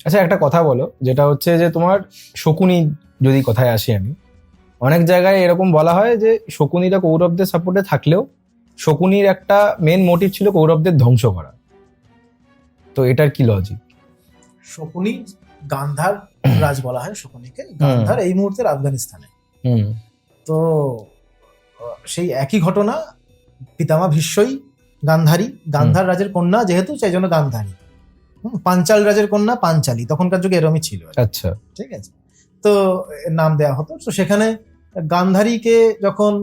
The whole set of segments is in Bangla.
আচ্ছা একটা কথা বলো, যেটা হচ্ছে যে তোমার শকুনি, যদি কথায় আসি আমি, অনেক জায়গায় এরকম বলা হয় যে শকুনিরা কৌরবদের সাপোর্টে থাকলেও শকুনির একটা মেন মোটিভ ছিল কৌরবদের ধ্বংস করা। তো এটার কি লজিক? শকুনি গান্ধার রাজ বলা হয় শকুনিকে। গান্ধার এই মুহূর্তের আফগানিস্তানে। তো সেই একই ঘটনা, পিতামা ভীষ্মই গান্ধারী, গান্ধার রাজের কন্যা যেহেতু সেই জন্য গান্ধারী। পাঞ্চাল রাজের কন্যা পাঞ্চালী, তখনকার যুগে এরমই ছিল। আচ্ছা, ঠিক আছে, তো নাম দেয়া হতো। তো সেখানে গান্ধারীকে যখন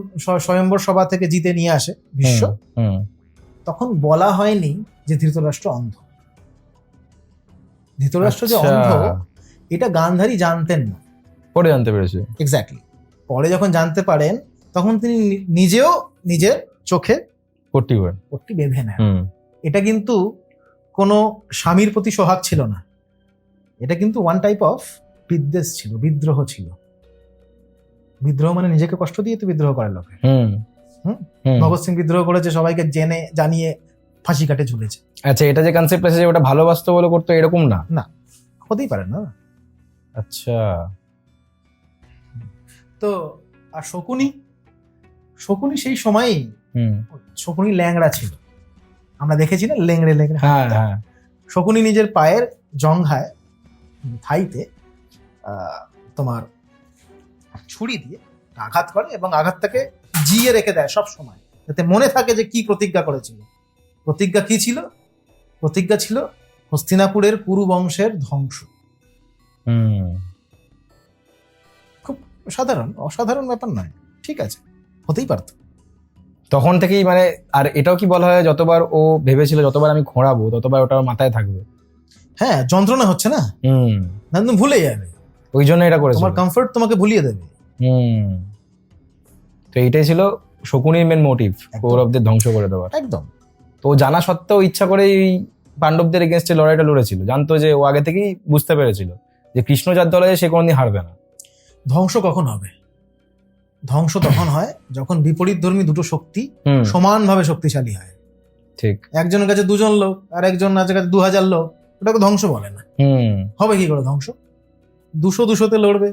স্বয়ম্বর সভা থেকে জিতে নিয়ে আসে ভীষ্ম, তখন বলা হয়নি যে ধৃতরাষ্ট্র অন্ধ। ধৃতরাষ্ট্র যে অন্ধ এটা গান্ধারী জানতেন না, পরে জানতে পেরেছে। এক্স্যাক্টলি, পরে যখন জানতে পারেন তখন তিনি নিজেও নিজের চোখে পট্টি বেঁধে নেন। এটা কিন্তু কোনো স্বামীর প্রতি সোহাগ ছিল না, এটা কিন্তু ওয়ান টাইপ অফ বিদ্বেষ ছিল, বিদ্রোহ ছিল। বিদ্রোহ মানে নিজেকে কষ্ট দিয়ে তো বিদ্রোহ করে লোকে। ভগৎ সিং বিদ্রোহ করেছে, সবাইকে জেনে জানিয়ে ফাঁসি কাটে ঝুলেছে। আচ্ছা, এটা যে কনসেপ্ট আছে যে ওটা ভালোবাসতো বলে করতো, এরকম না? না, হতেই পারে না। আচ্ছা, তো আর শকুনি সেই সময়ই, শকুনি ল্যাংড়া ছিল, আমরা দেখেছি না, লেংড়ে লেংড়ে। শকুনি নিজের পায়ের জঙ্ঘায়, থাইতে তোমার ছুরি দিয়ে আঘাত করে এবং আঘাতটাকে জিয়ে রেখে দেয় সব সময়, যাতে মনে থাকে যে কি প্রতিজ্ঞা করেছিল। প্রতিজ্ঞা কি ছিল? প্রতিজ্ঞা ছিল হস্তিনাপুরের কুরু বংশের ধ্বংস। খুব অসাধারণ ব্যাপার নয়, ঠিক আছে, হতেই পারত তখন থেকেই। মানে আর এটাও কি বলা হয়, যতবার ও ভেবেছিল যতবার আমি খোঁড়াবো ততবার ওটা মাথায় থাকবে। হ্যাঁ, যন্ত্রণা হচ্ছে না, তুমি ভুলে যাবে, ওই জন্য এটা করেছে। তোমার কমফর্ট তোমাকে ভুলিয়ে দেবে। তো এইটাই ছিল শকুনির মেন মোটিভ, কৌরবদের ধ্বংস করে দেওয়ার। একদম। তো জানা সত্ত্বেও ইচ্ছা করে এই পাণ্ডবদের এগেনস্টে লড়াইটা লড়েছিল, জানতো যে ও আগে থেকেই বুঝতে পেরেছিল যে কৃষ্ণ যার দলে সে কোনদিন হারবে না। ধ্বংস কখন হবে? ধ্বংস তখন হয় যখন বিপরীত ধর্মী দুটো শক্তি সমানভাবে শক্তিশালী হয়। ঠিক, একজনের কাছে 2জন লোক আর একজনের কাছে 2000 লোক, ওটাকে ধ্বংস বলে না। হবে কি করে ধ্বংস? 200-200তে লড়বে,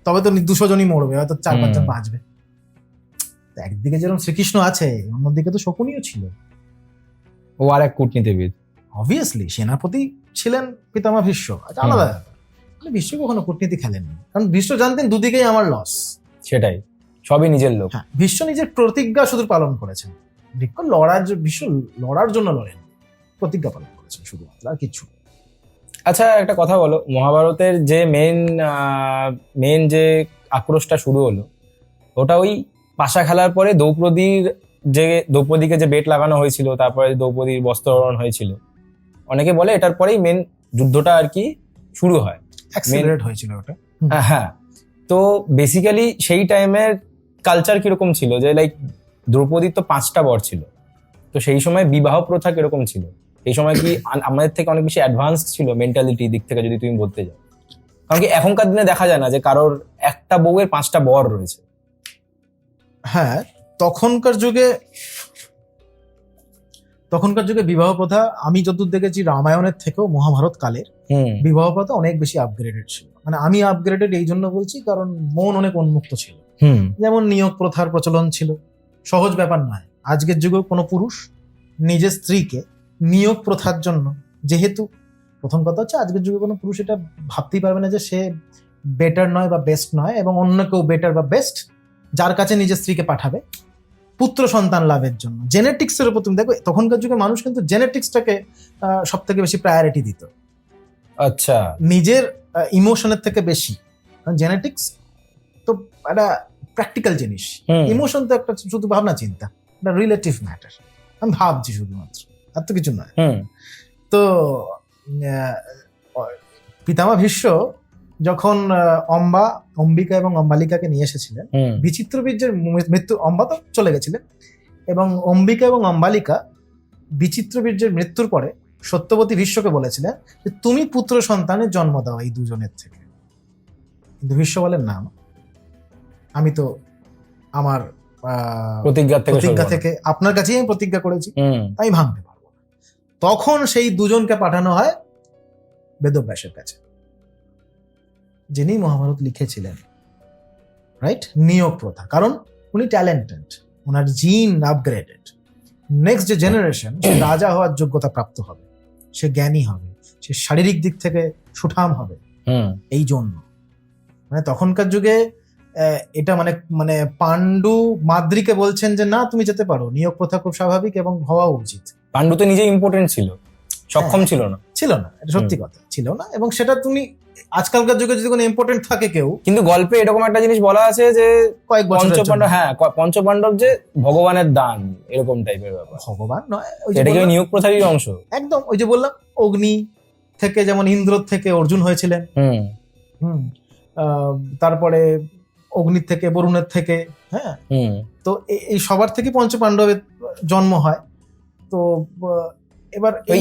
তবে তো 200 জনই মরবে, হয়তো 4-5 জন বাঁচবে। একদিকে যেরকম শ্রীকৃষ্ণ আছে, অন্যদিকে তো শকুনিও ছিল। ও আর এক কূটনীতিবিদ। অবভিয়াসলি সেনাপতি ছিলেন পিতামা ভীষ্ম, আলাদা। ভীষ্ম কখনো কূটনীতি খেলেননি, কারণ ভীষ্ম জানতেন দুদিকেই আমার লস। সেটাই, সবই নিজের লোক। হ্যাঁ, ভীষ্ম নিজের প্রতিজ্ঞা শুধু পালন করেছেন। ভীষ্ম লড়ার জন্য লড়েন, প্রতিজ্ঞা পালন করেছেন শুধুমাত্র, আর কিছু। আচ্ছা একটা কথা বলো, মহাভারতের যে মেন যে আক্রোশটা শুরু হলো, ওটা ওই পাশা খেলার পরে দ্রৌপদীকে যে বেট লাগানো হয়েছিল, তারপরে দ্রৌপদীর বস্ত্রহরণ হয়েছিল, অনেকে বলে এটার পরেই মেন যুদ্ধটা আর কি শুরু হয়, অ্যাক্সিলারেট হয়েছিল ওটা। হ্যাঁ, তো বেসিক্যালি সেই টাইমের কালচার কিরকম ছিল, যে লাইক দ্রৌপদীর তো 5টা বর ছিল, তো সেই সময় বিবাহ প্রথা কিরকম ছিল? এই সময় কি আমাদের থেকে অনেক বেশি অ্যাডভান্স ছিল মেন্টালিটি দিক থেকে, যদি তুমি বলতে যাও? কারণ কি এখনকার দিনে দেখা যায় না যে কারোর একটা বউয়ের 5টা বর রয়েছে। হ্যাঁ, তখনকার যুগে বিবাহ প্রথা, আমি যতদূর দেখেছি রামায়ণের থেকেও মহাভারত কালের বিবাহ প্রথা অনেক বেশি আপগ্রেডেড ছিল। মানে আমি আপগ্রেডেড এই জন্য বলছি কারণ মন অনেক উন্মুক্ত ছিল। যেমন নিয়োগ প্রথার প্রচলন ছিল, সহজ ব্যাপার নয় আজকের যুগেও কোনো পুরুষ নিজের স্ত্রীকে নিয়োগ প্রথার জন্য, যেহেতু প্রথম কথা হচ্ছে আজকের যুগে কোনো পুরুষ এটা ভাবতেই পারবে না যে সে বেটার নয় বা বেস্ট নয়, এবং অন্য কেউ বেটার বা বেস্ট যার কাছে নিজের স্ত্রীকে পাঠাবে পুত্র সন্তান লাভের জন্য। জেনেটিক্সের উপর তুমি দেখো, তখনকার যুগে মানুষ কিন্তু জেনেটিক্সটাকে সব থেকে বেশি প্রায়োরিটি দিত। আচ্ছা, নিজের ইমোশনের থেকে বেশি। জেনেটিক্স তো একটা প্র্যাকটিক্যাল জিনিস, ইমোশন তো একটা শুধু ভাবনা চিন্তা, একটা রিলেটিভ ম্যাটার। আমি ভাবছি শুধুমাত্র, আর তো কিছু নয়। তো পিতামা ভীষ্ম যখন অম্বিকা এবং অম্বালিকাকে নিয়ে এসেছিলেন, বিচিত্রবীর্যের মৃত্যু, অম্বা তো চলে গেছিলেন, এবং অম্বিকা এবং অম্বালিকা বিচিত্রবীর্যের মৃত্যুর পরে সত্যবতী ভীষ্মকে বলেছিলেন যে তুমি পুত্র সন্তানের জন্ম দাও এই দুজনের থেকে। কিন্তু ভীষ্ম বলেন না, আমি তো আমার প্রতিজ্ঞা থেকে আপনার কাছেই আমি প্রতিজ্ঞা করেছি, আমি ভাঙতে পারবো না। তখন সেই দুজনকে পাঠানো হয় বেদব্যাসের কাছে। যিনি মহাভারত লিখেছিলেন, রাইট? নিয়োগ প্রথা, কারণ উনি ট্যালেন্টেড, ওনার জিন আপগ্রেডেড। নেক্সট যে জেনারেশন, সে রাজা হওয়ার যোগ্যতা প্রাপ্ত হবে, সে জ্ঞানী হবে, সে শারীরিক দিক থেকে সুঠাম হবে। এই জন্য মানে তখনকার যুগে এটা মানে মানে পাণ্ডু মাদ্রিকে বলছেন যে না, তুমি যেতে পারো, নিয়োগ প্রথা খুব স্বাভাবিক এবং হওয়া উচিত। পাণ্ডু তো নিজে ইম্পর্টেন্ট ছিল, সক্ষম ছিল না। ছিল না, এটা সত্যি কথা, ছিল না। এবং সেটা তুমি আজকালকার যুগে যদি কোনো ইম্পর্টেন্ট থাকে কেউ, কিন্তু গল্পে এরকম একটা জিনিস বলা আছে যে কয়েক বছর পঞ্চপাণ্ডব যে ভগবানের দান, এরকম টাইপের ব্যাপার। ভগবান নয়, এটা কি নিয়োগ প্রথারই অংশ? একদম, ওই যে বললাম, অগ্নি থেকে যেমন ইন্দ্র থেকে অর্জুন হয়েছিলেন, তারপরে অগ্নির থেকে বরুণের থেকে, হ্যাঁ, তো এই সবার থেকে পঞ্চপাণ্ডবের জন্ম হয়। তো এবার এই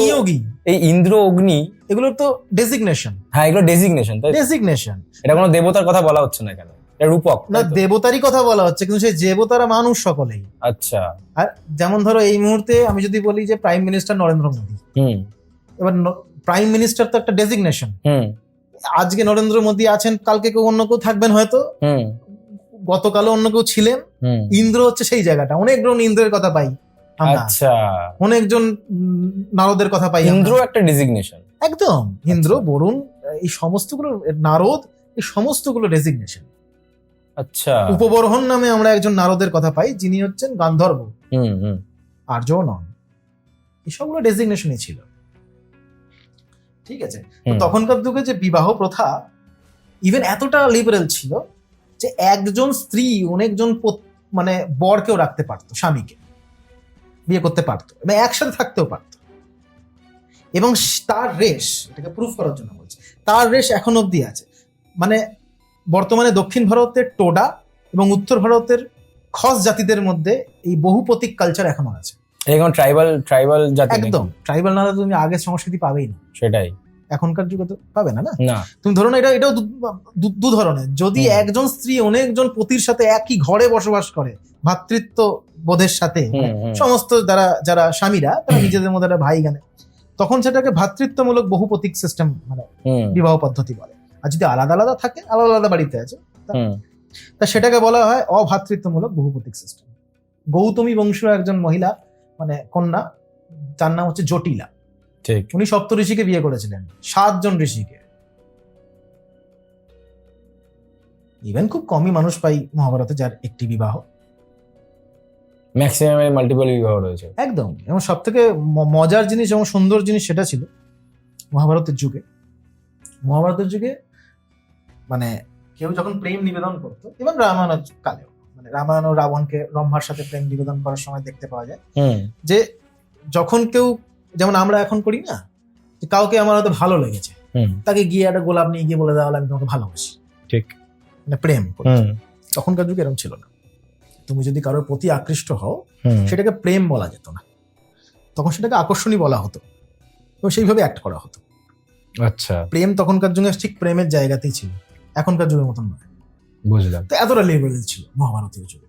নিয়োগী, এই ইন্দ্র অগ্নি, এগুলো তো ডেজিগনেশন। হ্যাঁ, এগুলো ডেজিগনেশন, তাই ডেজিগনেশন। এটা কোনো দেবতার কথা বলা হচ্ছে না, কেন? এটা রূপক না, দেবতারই কথা বলা হচ্ছে, কিন্তু সেই দেবতারা মানুষ সকলেই। আচ্ছা। আর যেমন ধরো এই মুহূর্তে আমি যদি বলি যে প্রাইম মিনিস্টার নরেন্দ্র মোদী, এবার প্রাইম মিনিস্টার তো একটা ডেজিগনেশন। আজকে নরেন্দ্র মোদী আছেন, কালকে কেউ অন্য কেউ থাকবেন হয়তো, গতকালও অন্য কেউ ছিলেন। ইন্দ্র হচ্ছে সেই জায়গাটা, অনেকজন ইন্দ্রের কথা পাই, আচ্ছা, অনেকজন নারদের কথা পাই। ইন্দ্র একটা ডেজিগনেশন, একদম। ইন্দ্র, বরুণ, এই সমস্তগুলো, নারদ, এই সমস্তগুলো ডেজিগনেশন। আচ্ছা। উপবরহণ নামে আমরা একজন নারদের কথা পাই, যিনি হচ্ছেন গান্ধর্ব, আর্য নন। এসবগুলো ডেজিগনেশনই ছিল, ঠিক আছে? তখনকার যুগে যে বিবাহ প্রথা ইভেন এতটা লিবারেল ছিল যে একজন স্ত্রী অনেকজন মানে বরকেও রাখতে পারতো, স্বামীকে বিয়ে করতে পারতো এবং একসাথে থাকতেও পারতো। এবং তার রেশ, এটাকে প্রুফ করার জন্য বলছি, তার রেশ এখন অব্দি আছে। মানে বর্তমানে দক্ষিণ ভারতের টোডা এবং উত্তর ভারতের খস জাতিদের মধ্যে এই বহুপতিক কালচার এখনো আছে। এরকম ট্রাইবাল জাতি, একদম ট্রাইবাল না, তুমি আগের সংস্কৃতি পাবেই না। সেটাই, এখনকার যুগে তো পাবে না। তুমি ধরো না, এটাও দু ধরনের। যদি একজন স্ত্রী অনেকজন পতির সাথে একই ঘরে বসবাস করে, ভ্রাতৃত্ব বোধের সাথে, সমস্ত যারা স্বামীরা, তারা নিজেদের মধ্যে একটা ভাই গানে, তখন সেটাকে ভ্রাতৃত্বমূলক বহুপতিক সিস্টেম, মানে বিবাহ পদ্ধতি বলে। আর যদি আলাদা আলাদা থাকে, আলাদা আলাদা বাড়িতে আছে, তা সেটাকে বলা হয় অভ্রাতৃত্বমূলক বহুপতিক সিস্টেম। গৌতমী বংশীয় একজন মহিলা, মানে কন্যা, যার নাম হচ্ছে জটিলা, উনি সপ্তঋষিকে বিয়ে করেছিলেন, 7 জন ঋষিকে। ইভেন খুব কমই মানুষ পাই মহাভারতে যার একটি বিবাহ, ম্যাক্সিমাম মাল্টিপল বিবাহ রয়েছে। একদম। এবং সব থেকে মজার জিনিস এবং সুন্দর জিনিস সেটা ছিল মহাভারতের যুগে মানে কেউ যখন প্রেম নিবেদন করতো, এবং রামায়ণ কালেও, মানে রামায়ণ ও রাবণকে ব্রহ্মার সাথে প্রেম নিবেদন করার সময় দেখতে পাওয়া যায় যে যখন কেউ, যেমন আমরা এখন করি না, কাউকে আমার হয়তো ভালো লেগেছে, তাকে গিয়ে একটা গোলাপ নিয়ে গিয়ে বলে দেওয়া হলো আমি তোমাকে ভালোবাসি, ঠিক, মানে প্রেম। তখনকার যুগে এরকম ছিল না। তুমি যদি কারোর প্রতি আকৃষ্ট হও, সেটাকে প্রেম বলা যেত না, তখন সেটাকে আকর্ষণী বলা হতো এবং সেইভাবে অ্যাক্ট করা হতো। আচ্ছা, প্রেম তখনকার যুগে ঠিক প্রেমের জায়গাতেই ছিল, এখনকার যুগের মতন নয়। বুঝলাম। তো এতটা লেভেল ছিল মহাভারতীয় যুগে।